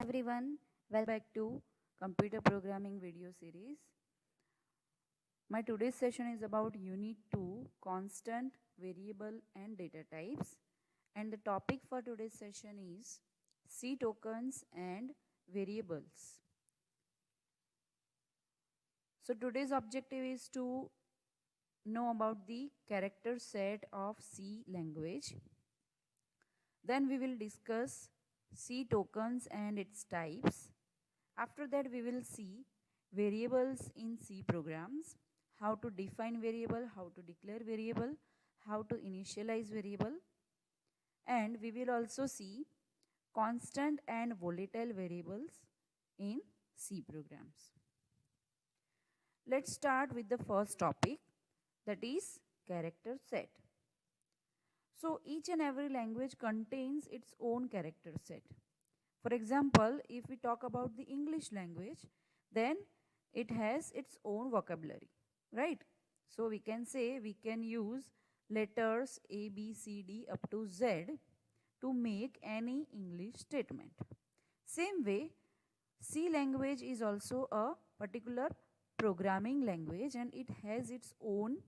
Everyone, welcome back to computer programming video series. My today's session is about unit 2 constant, variable and data types, and the topic for today's session is C tokens and variables. So today's objective is to know about the character set of C language. Then we will discuss C tokens and its types. After that we will see variables in C programs, how to define variable, how to declare variable, how to initialize variable, and we will also see constant and volatile variables in C programs. Let's start with the first topic, that is character set. So each and every language contains its own character set. For example, if we talk about the English language, then it has its own vocabulary, right? So we can say we can use letters A, B, C, D up to Z to make any English statement. Same way, C language is also a particular programming language and it has its own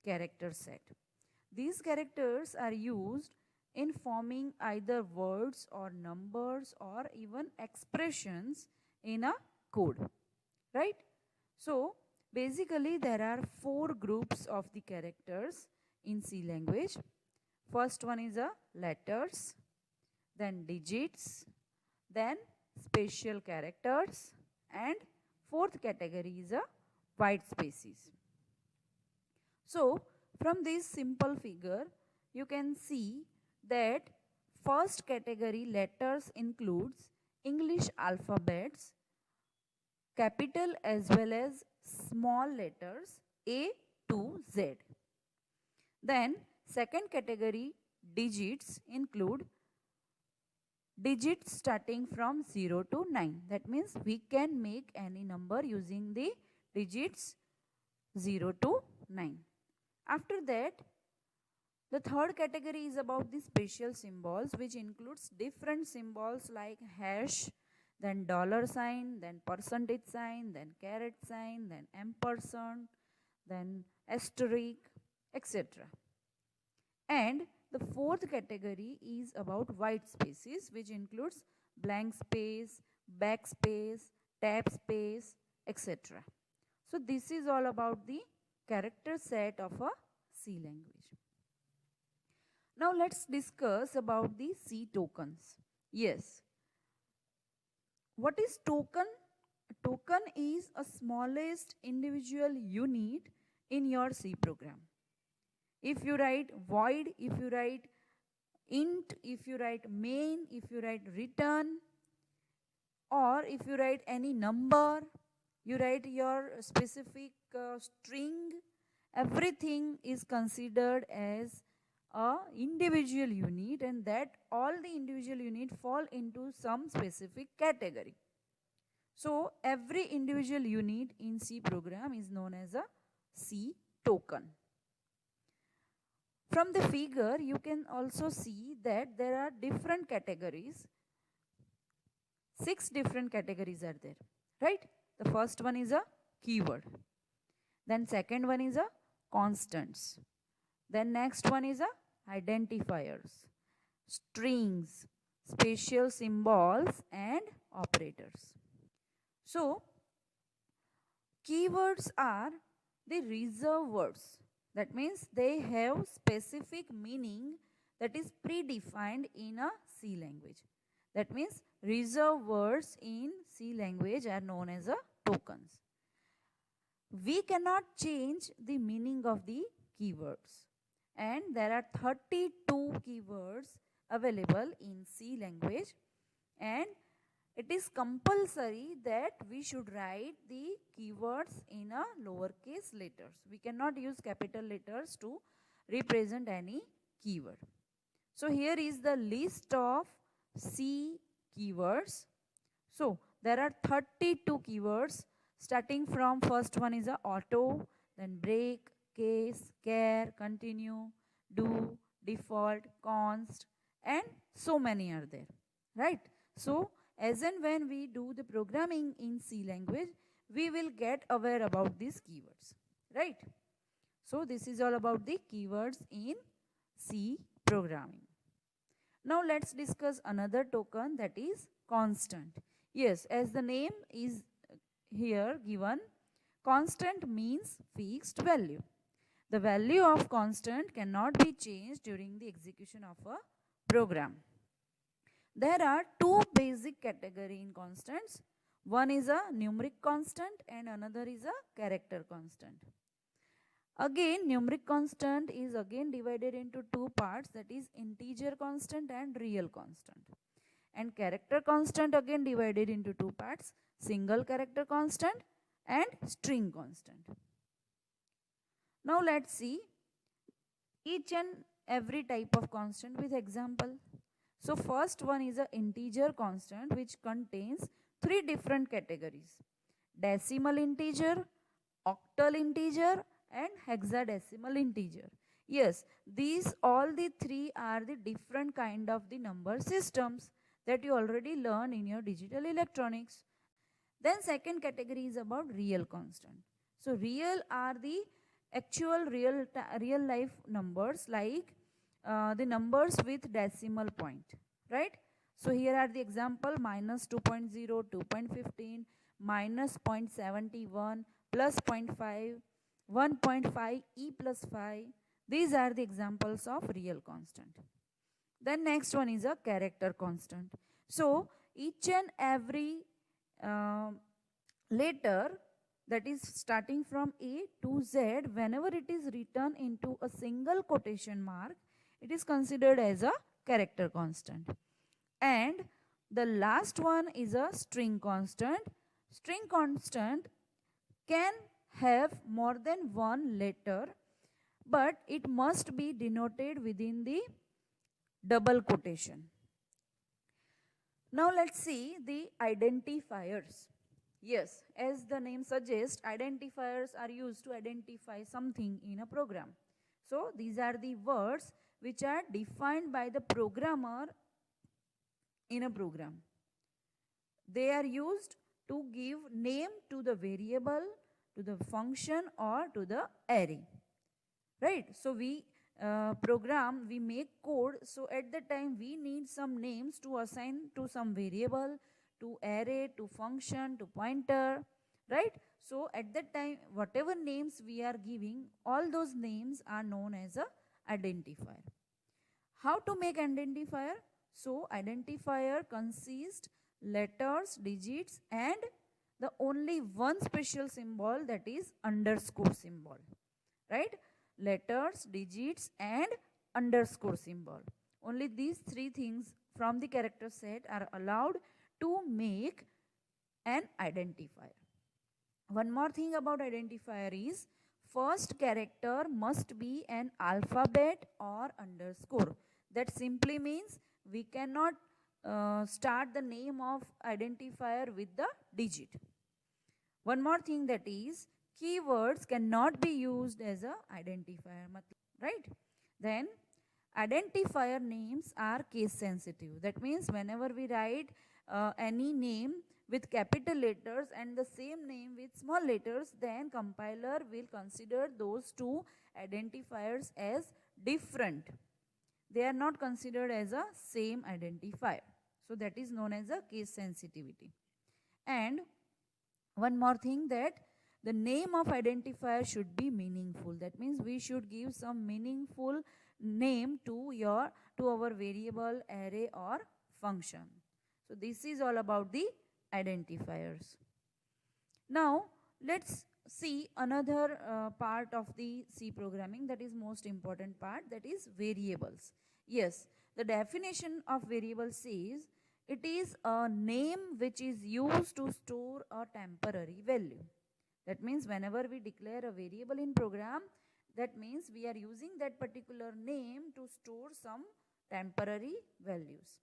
character set. These characters are used in forming either words or numbers or even expressions in a code, right? So basically there are 4 groups of the characters in C language. First one is a letters, then digits, then special characters, and fourth category is a white spaces. So from this simple figure you can see that first category letters includes English alphabets, capital as well as small letters A to Z. Then second category digits include digits starting from 0 to 9. That means we can make any number using the digits 0 to 9. After that, the third category is about the special symbols, which includes different symbols like hash, then dollar sign, then percentage sign, then caret sign, then ampersand, then asterisk, etc. And the fourth category is about white spaces, which includes blank space, backspace, tab space, etc. So this is all about the character set of a C language. Now let's discuss about the C tokens. Yes. What is token? A token is a smallest individual unit in your C program. If you write void, if you write int, if you write main, if you write return, or if you write any number, you write your specific string, everything is considered as a individual unit, and that all the individual unit fall into some specific category. So every individual unit in C program is known as a C token. From the figure you can also see that there are different categories. 6 different categories are there, right? The first one is a keyword. Then second one is a constants. Then next one is a identifiers, strings, special symbols and operators. So keywords are the reserved words. That means they have specific meaning that is predefined in a C language. That means reserved words in C language are known as a tokens. We cannot change the meaning of the keywords, and there are 32 keywords available in C language, and it is compulsory that we should write the keywords in a lowercase letters. We cannot use capital letters to represent any keyword. So here is the list of C keywords. So there are 32 keywords, starting from first one is a auto, then break, case, care, continue, do, default, const, and so many are there, right? So as and when we do the programming in C language, we will get aware about these keywords, right? So this is all about the keywords in C programming. Now let's discuss another token, that is constant. Yes, as the name is here given, constant means fixed value. The value of constant cannot be changed during the execution of a program. There are two basic categories in constants. One is a numeric constant and another is a character constant. Again, numeric constant is again divided into two parts, that is integer constant and real constant. And character constant again divided into two parts, single character constant and string constant. Now let's see each and every type of constant with example. So first one is an integer constant which contains three different categories: decimal integer, octal integer and hexadecimal integer. Yes, these all the three are the different kind of the number systems that you already learn in your digital electronics. Then second category is about real constant. So real are the actual real life numbers, like the numbers with decimal point, right? So here are the example: minus 2.0, 2.15, minus 0.71, plus 0.5, 1.5, e plus 5. These are the examples of real constant. Then next one is a character constant. So each and every letter that is starting from A to Z, whenever it is written into a single quotation mark, it is considered as a character constant. And the last one is a string constant. String constant can have more than one letter, but it must be denoted within the double quotation. Now let's see the identifiers. Yes, as the name suggests, identifiers are used to identify something in a program. So these are the words which are defined by the programmer in a program. They are used to give name to the variable, to the function or to the array, right? So we we make code, so at the time we need some names to assign to some variable, to array, to function, to pointer, right? So at that time, whatever names we are giving, all those names are known as a identifier. How to make identifier? So identifier consists letters, digits and the only one special symbol, that is underscore symbol, right? Letters, digits and underscore symbol. Only these three things from the character set are allowed to make an identifier. One more thing about identifier is first character must be an alphabet or underscore. That simply means we cannot start the name of identifier with the digit. One more thing, that is keywords cannot be used as a identifier, right? Then identifier names are case sensitive. That means whenever we write any name with capital letters and the same name with small letters, then compiler will consider those two identifiers as different. They are not considered as a same identifier. So that is known as a case sensitivity. And one more thing, that the name of identifier should be meaningful. That means we should give some meaningful name to our variable, array or function. So this is all about the identifiers. Now let's see another part of the C programming, that is most important part, that is variables. Yes, the definition of variable says it is a name which is used to store a temporary value. That means whenever we declare a variable in program, that means we are using that particular name to store some temporary values.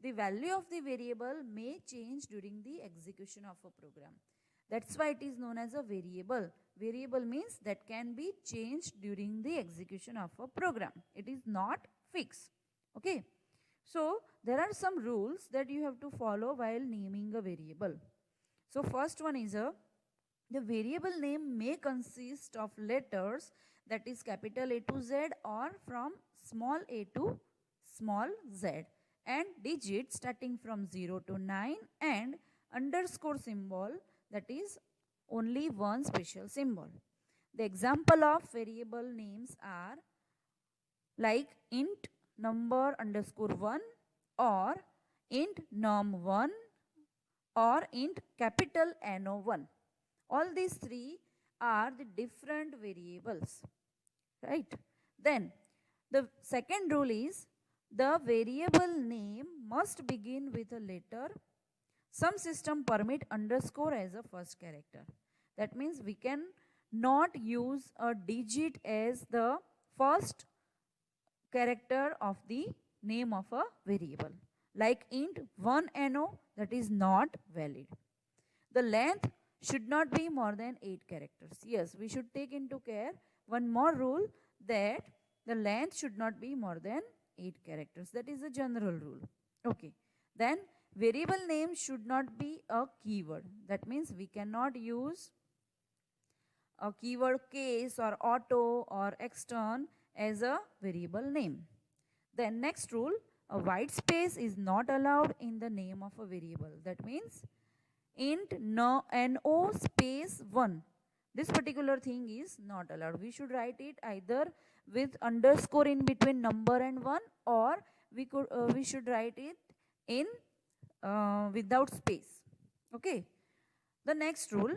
The value of the variable may change during the execution of a program. That's why it is known as a variable. Variable means that can be changed during the execution of a program. It is not fixed. Okay. So there are some rules that you have to follow while naming a variable. So first one is the variable name may consist of letters, that is capital A to Z, or from small a to small z, and digits starting from 0 to 9, and underscore symbol, that is only one special symbol. The example of variable names are like int number underscore 1, or int num1, or int capital No1. All these three are the different variables, right? Then the second rule is the variable name must begin with a letter. Some system permit underscore as a first character. That means we can not use a digit as the first character of the name of a variable. Like int 1no, that is not valid. The length should not be more than 8 characters. Yes, we should take into care one more rule, that the length should not be more than 8 characters. That is a general rule. Okay. Then variable name should not be a keyword. That means we cannot use a keyword case or auto or extern as a variable name. Then next rule, a white space is not allowed in the name of a variable. That means int no space 1, this particular thing is not allowed. We should write it either with underscore in between number and 1, or we should write it in without space. Okay. The next rule,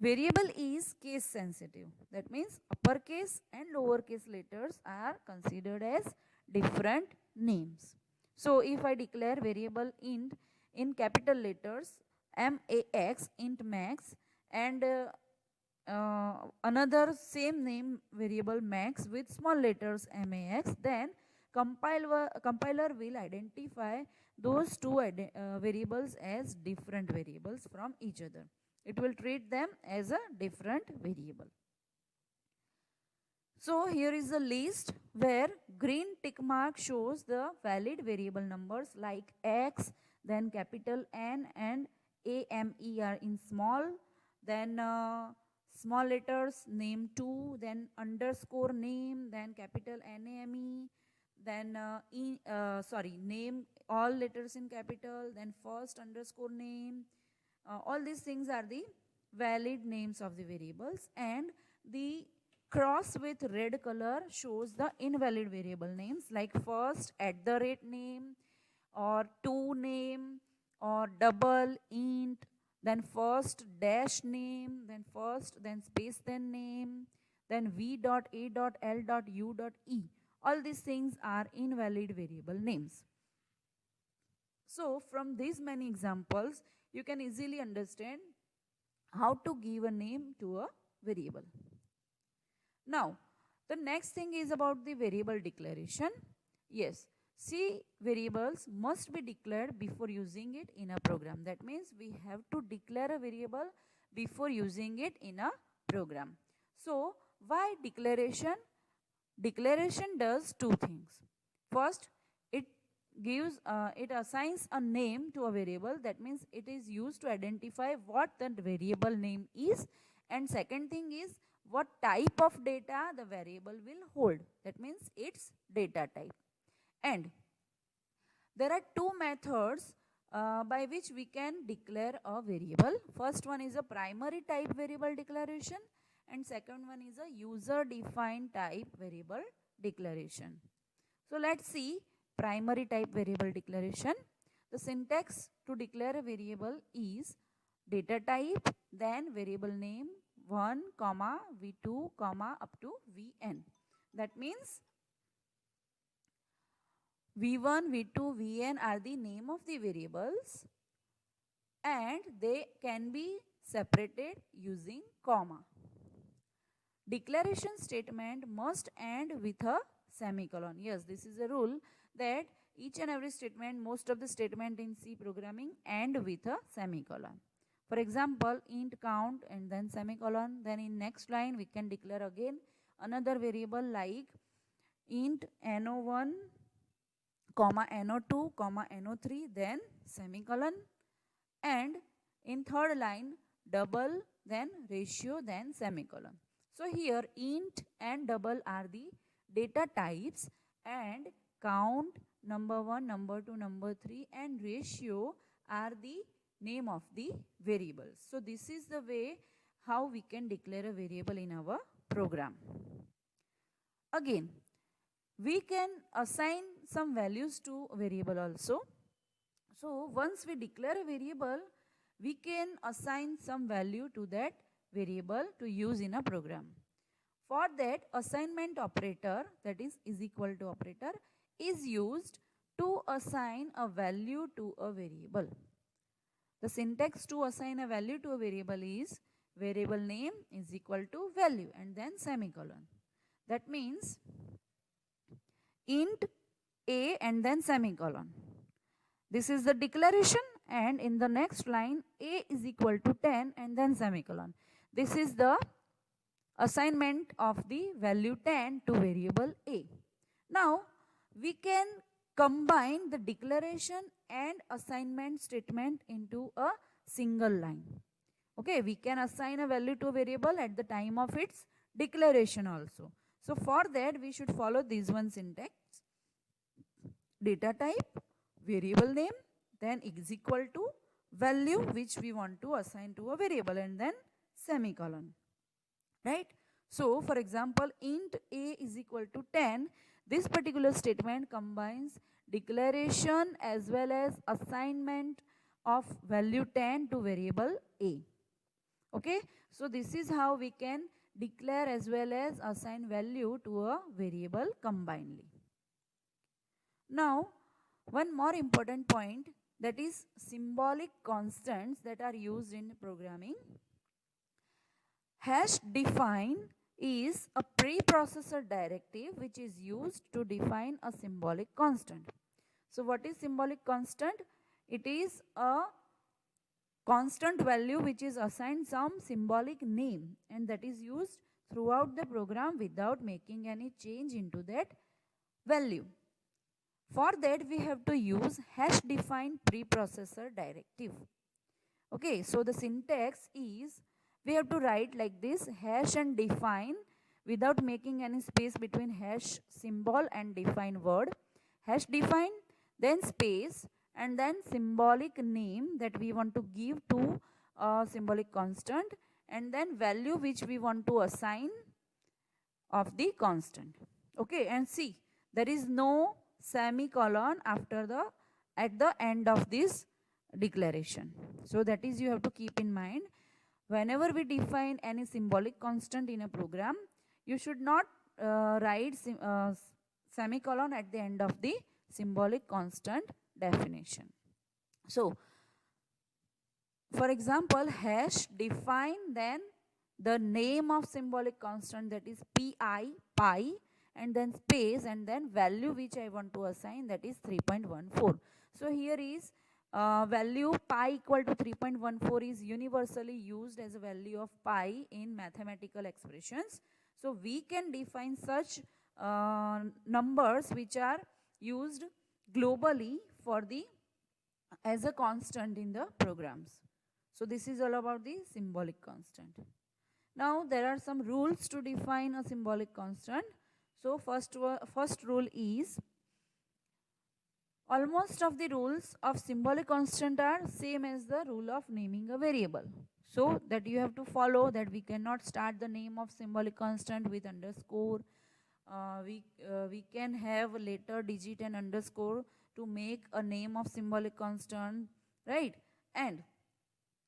variable is case sensitive. That means uppercase and lowercase letters are considered as different names. So if I declare variable int in capital letters max, int max, and another same name variable max with small letters max, then compiler will identify those two variables as different variables from each other. It will treat them as a different variable. So here is a list where green tick mark shows the valid variable numbers like x, then capital N and AME are in small, then small letters name 2, then underscore name, then capital NAME, then name all letters in capital, then first underscore name. All these things are the valid names of the variables, and the cross with red color shows the invalid variable names like first @name, or to name, or double int, then first dash name, then first, then space, then name, then v.a.l.u.e. All these things are invalid variable names. So from these many examples, you can easily understand how to give a name to a variable. Now, the next thing is about the variable declaration. Yes, C variables must be declared before using it in a program. That means we have to declare a variable before using it in a program. So, why declaration? Declaration does two things. First, it assigns a name to a variable. That means it is used to identify what that variable name is, and second thing is what type of data the variable will hold. That means its data type. And there are two methods by which we can declare a variable. First one is a primary type variable declaration, and second one is a user defined type variable declaration. So let's see primary type variable declaration. The syntax to declare a variable is data type, then variable name 1, v2, up to vn. That means v1, v2, vn are the name of the variables, and they can be separated using comma. Declaration statement must end with a semicolon. Yes, this is a rule that each and every statement, most of the statement in C programming end with a semicolon. For example, int count and then semicolon. Then in next line we can declare again another variable like int no1 comma NO2, comma NO3, then semicolon, and in third line double, then ratio, then semicolon. So here int and double are the data types, and count, number 1, number 2, number 3, and ratio are the name of the variables. So this is the way how we can declare a variable in our program. Again, we can assign some values to a variable also. So once we declare a variable, we can assign some value to that variable to use in a program. For that, assignment operator, that is equal to operator, is used to assign a value to a variable. The syntax to assign a value to a variable is variable name is equal to value and then semicolon. That means int a and then semicolon. This is the declaration, and in the next line a is equal to 10 and then semicolon. This is the assignment of the value 10 to variable a. Now we can combine the declaration and assignment statement into a single line. Okay, we can assign a value to a variable at the time of its declaration also. So for that we should follow this one syntax: data type, variable name, then is equal to value which we want to assign to a variable, and then semicolon, right? So for example, int a is equal to 10. This particular statement combines declaration as well as assignment of value 10 to variable a. Okay, so this is how we can declare as well as assign value to a variable combinedly. Now, one more important point, that is symbolic constants that are used in programming. Hash define is a preprocessor directive which is used to define a symbolic constant. So what is symbolic constant? It is a constant value which is assigned some symbolic name, and that is used throughout the program without making any change into that value. For that we have to use hash define preprocessor directive. Okay, so the syntax is, we have to write like this: hash and define without making any space between hash symbol and define word. Hash define, then space, and then symbolic name that we want to give to a symbolic constant, and then value which we want to assign of the constant. Okay, and see, there is no semicolon after the at the end of this declaration. So that is, you have to keep in mind, whenever we define any symbolic constant in a program, you should not write semicolon at the end of the symbolic constant definition. So for example, hash define then the name of symbolic constant, that is pi, and then space, and then value which I want to assign, that is 3.14. So here is value pi equal to 3.14 is universally used as a value of pi in mathematical expressions. So we can define such numbers which are used globally for the as a constant in the programs. So this is all about the symbolic constant. Now there are some rules to define a symbolic constant. So first rule is, almost of the rules of symbolic constant are same as the rule of naming a variable. So that you have to follow, that we cannot start the name of symbolic constant with underscore. We can have later digit and underscore to make a name of symbolic constant, right? And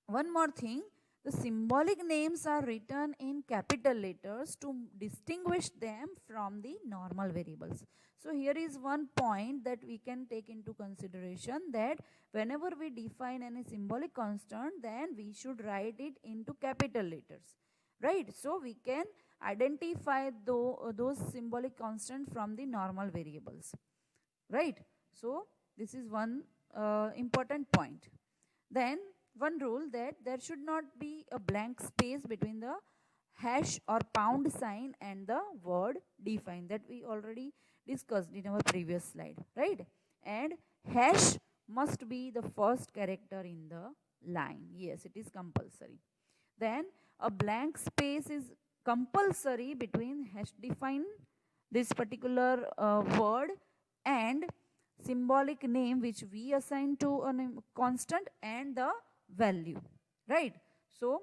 one more thing, the symbolic names are written in capital letters to distinguish them from the normal variables. So here is one point that we can take into consideration, that whenever we define any symbolic constant, then we should write it into capital letters, right? So we can identify those symbolic constant from the normal variables, right? So this is one important point. Then one rule, that there should not be a blank space between the hash or pound sign and the word define, that we already discussed in our previous slide, right? and hash must be the first character in the line. Yes, it is compulsory. Then a blank space is compulsory between hash define this particular word and symbolic name which we assign to a constant and the value, right? So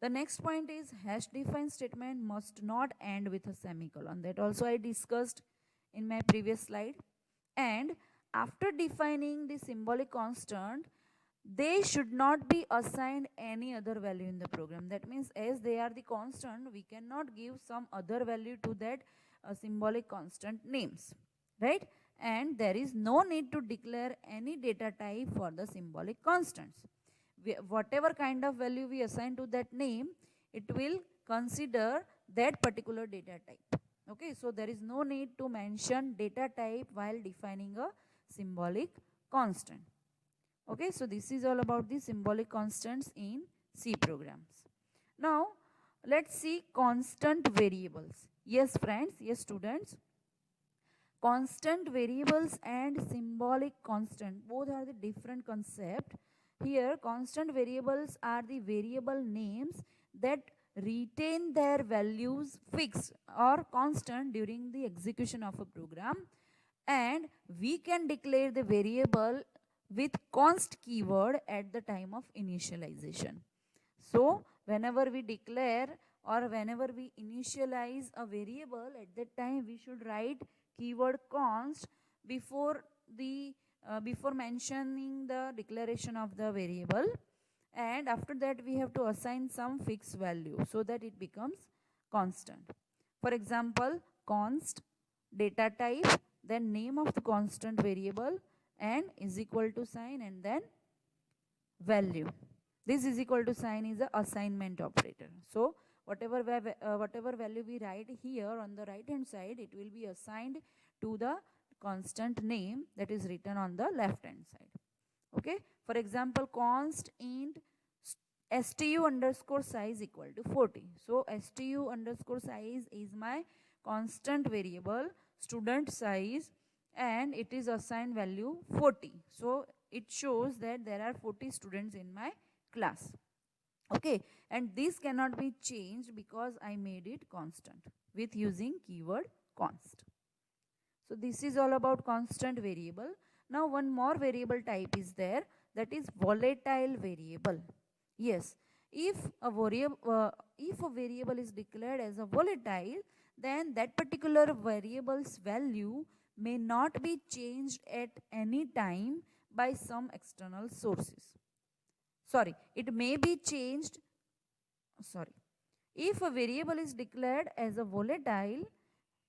the next point is hash define statement must not end with a semicolon. That also I discussed in my previous slide. And after defining the symbolic constant, they should not be assigned any other value in the program. That means as they are the constant, we cannot give some other value to that symbolic constant names, right? And there is no need to declare any data type for the symbolic constants. Whatever kind of value we assign to that name, it will consider that particular data type. Okay, so there is no need to mention data type while defining a symbolic constant. Okay, so this is all about the symbolic constants in C programs. Now, let's see constant variables. Yes, friends, yes, students. Constant variables and symbolic constant, both are the different concept. Here, constant variables are the variable names that retain their values fixed or constant during the execution of a program, and we can declare the variable with const keyword at the time of initialization. So whenever we declare or whenever we initialize a variable, at that time we should write keyword const before the before mentioning the declaration of the variable, and after that we have to assign some fixed value so that it becomes constant. For example, const data type, then name of the constant variable, and is equal to sign, and then value. This is equal to sign is a assignment operator. So whatever value we write here on the right hand side, it will be assigned to the constant name that is written on the left hand side. Okay, for example, const int stu underscore size equal to 40. So stu underscore size is my constant variable student size, and it is assigned value 40. So it shows that there are 40 students in my class. Okay, and this cannot be changed because I made it constant with using keyword const. So this is all about constant variable. Now one more variable type is there, that is volatile variable. Yes, if a variable is declared as a volatile, then that particular variable's value may not be changed at any time by some external sources. Sorry, it may be changed. Sorry, if a variable is declared as a volatile,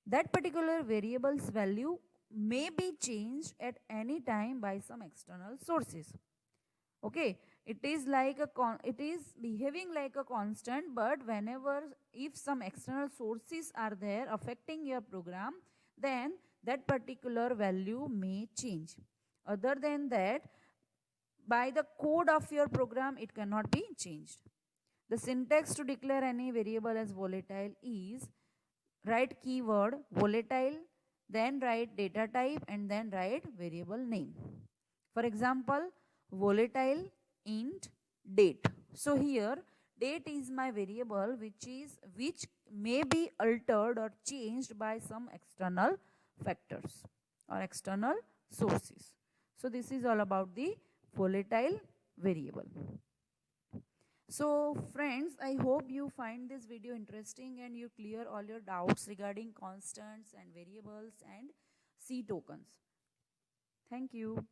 that particular variable's value may be changed at any time by some external sources. Okay, it is like it is behaving like a constant, but whenever if some external sources are there affecting your program, then that particular value may change. Other than that, by the code of your program, it cannot be changed. The syntax to declare any variable as volatile is write keyword volatile, then write data type, and then write variable name. For example, volatile int date. So here date is my variable which may be altered or changed by some external factors or external sources. So this is all about the volatile variable. So friends, I hope you find this video interesting and you clear all your doubts regarding constants and variables and C tokens. Thank you.